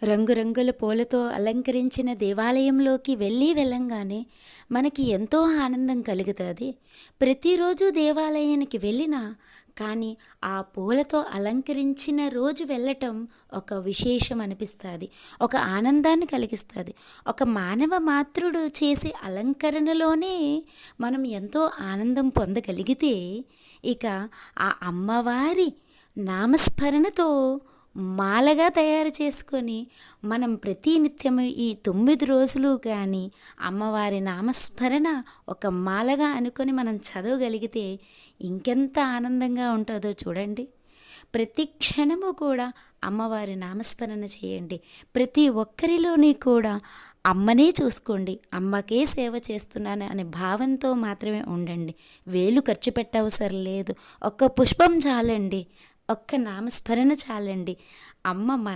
రంగురంగుల పూలతో అలంకరించిన దేవాలయంలోకి వెళ్ళంగానే మనకి ఎంతో ఆనందం కలుగుతుంది. ప్రతిరోజు దేవాలయానికి వెళ్ళినా కానీ ఆ పూలతో అలంకరించిన రోజు వెళ్ళటం ఒక విశేషం అనిపిస్తుంది, ఒక ఆనందాన్ని కలిగిస్తుంది. ఒక మానవ మాతృడు చేసే అలంకరణలోనే మనం ఎంతో ఆనందం పొందగలిగితే ఇక ఆ అమ్మవారి నామస్మరణతో మాలగా తయారు చేసుకొని మనం ప్రతి నిత్యము ఈ 9 రోజులు కానీ అమ్మవారి నామస్మరణ ఒక మాలగా అనుకొని మనం చదవగలిగితే ఇంకెంత ఆనందంగా ఉంటుందో చూడండి. ప్రతి క్షణము కూడా అమ్మవారి నామస్మరణ చేయండి. ప్రతి ఒక్కరిలోని కూడా అమ్మనే చూసుకోండి, అమ్మకే సేవ చేస్తున్నాను అనే భావంతో మాత్రమే ఉండండి. వేలు ఖర్చు పెట్టవసరం లేదు, ఒక్క పుష్పం చాలండి, ఒక్క నామస్మరణ చాలండి. అమ్మ మన